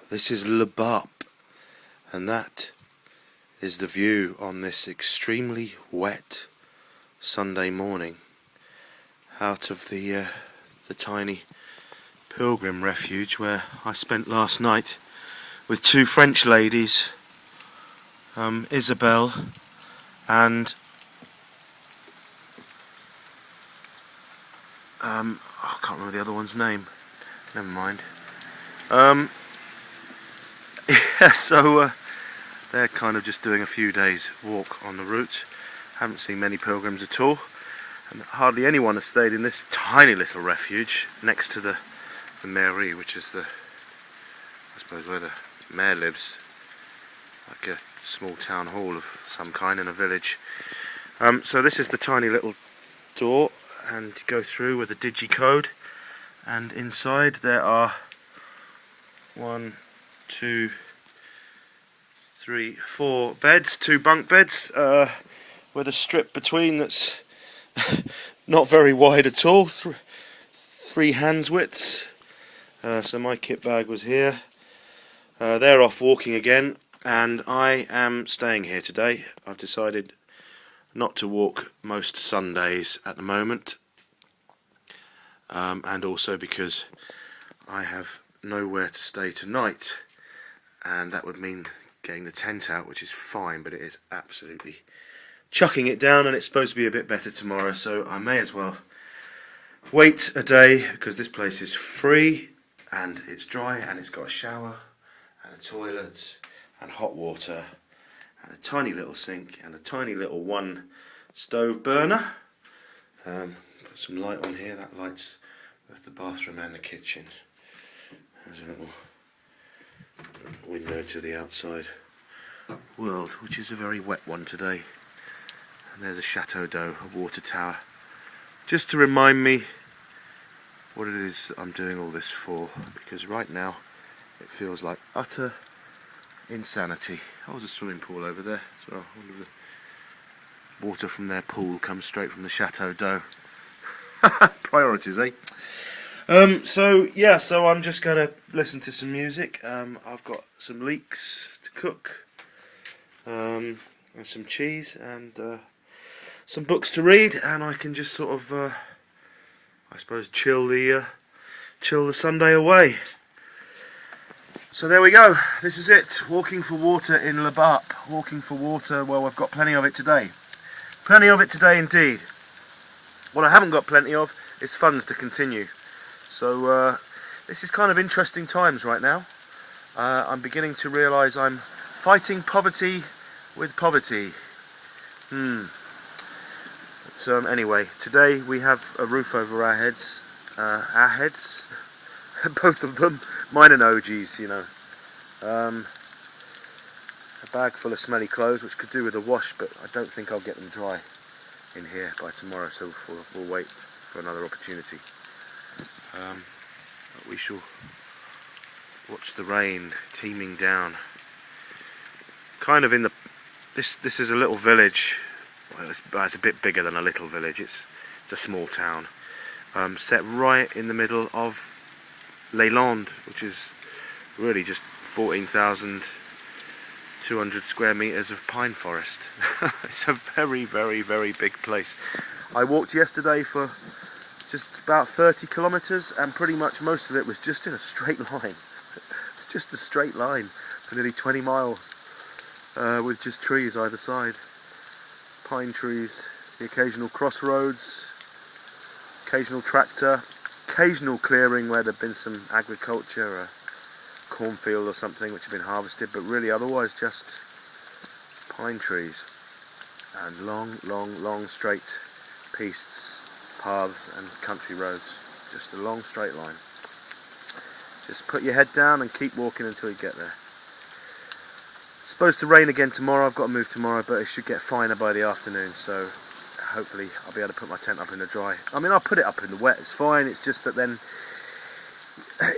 This is Barp, and that is the view on this extremely wet Sunday morning out of the tiny pilgrim refuge where I spent last night with two French ladies, Isabel and I can't remember the other one's name. Never mind. Yeah, so they're kind of just doing a few days walk on the route. Haven't seen many pilgrims at all, and hardly anyone has stayed in this tiny little refuge next to the mairie, which is I suppose where the mayor lives, like a small town hall of some kind in a village. So this is the tiny little door, and you go through with a digicode, and inside there are 1, 2, 3, 4 beds, 2 bunk beds, with a strip between that's not very wide at all, 3 hands widths. So my kit bag was here. They're off walking again, and I am staying here today. I've decided not to walk most Sundays at the moment, and also because I have nowhere to stay tonight, and that would mean getting the tent out, which is fine, but it is absolutely chucking it down, and it's supposed to be a bit better tomorrow, so I may as well wait a day, because this place is free and it's dry and it's got a shower and a toilet and hot water and a tiny little sink and a tiny little 1 stove burner. Put some light on here. That lights both the bathroom and the kitchen. There's a little window to the outside world, which is a very wet one today. And there's a chateau d'eau, a water tower, just to remind me what it is that I'm doing all this for, because right now it feels like utter insanity. Oh, there's a swimming pool over there as well. All of the water from their pool comes straight from the chateau d'eau. Priorities, eh? So I'm just going to listen to some music. I've got some leeks to cook, and some cheese, and some books to read, and I can just sort of, I suppose, chill the Sunday away. So there we go. This is it. Walking for water in Le Barp. Walking for water. Well, I've got plenty of it today. Plenty of it today, indeed. What I haven't got plenty of is funds to continue. So this is kind of interesting times right now. I'm beginning to realise I'm fighting poverty with poverty. But anyway, today we have a roof over our heads. Both of them. Mine and OG's, you know. A bag full of smelly clothes, which could do with a wash, but I don't think I'll get them dry in here by tomorrow, so we'll wait for another opportunity. But we shall watch the rain teeming down. Kind of in the... This is a little village. Well, it's a bit bigger than a little village. It's a small town. Set right in the middle of Les Landes, which is really just 14,200 square meters of pine forest. It's a very, very, very big place. I walked yesterday for just about 30 kilometers, and pretty much most of it was just in a straight line. It's just a straight line for nearly 20 miles, with just trees either side. Pine trees, the occasional crossroads, occasional tractor, occasional clearing where there'd been some agriculture, a cornfield or something which had been harvested, but really otherwise just pine trees and long straight pistes, paths and country roads. Just a long straight line. Just put your head down and keep walking until you get there. It's supposed to rain again tomorrow. I've got to move tomorrow, but it should get finer by the afternoon, so hopefully I'll be able to put my tent up in the dry. I mean, I'll put it up in the wet, it's fine. It's just that then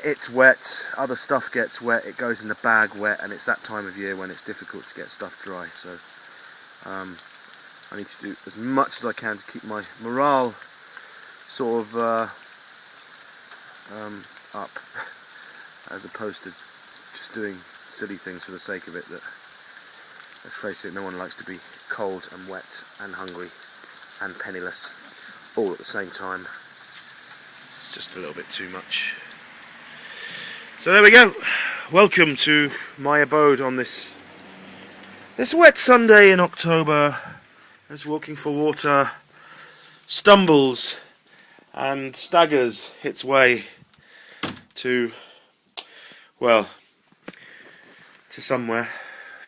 it's wet, other stuff gets wet, it goes in the bag wet, and it's that time of year when it's difficult to get stuff dry. So I need to do as much as I can to keep my morale sort of up, as opposed to just just doing silly things for the sake of it. That, let's face it, no one likes to be cold and wet and hungry and penniless all at the same time. It's just a little bit too much. So there we go. Welcome to my abode on this wet Sunday in October, as walking for water stumbles and staggers its way to, well, to somewhere,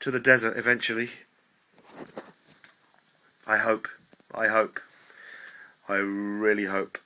to the desert eventually. I hope. I really hope.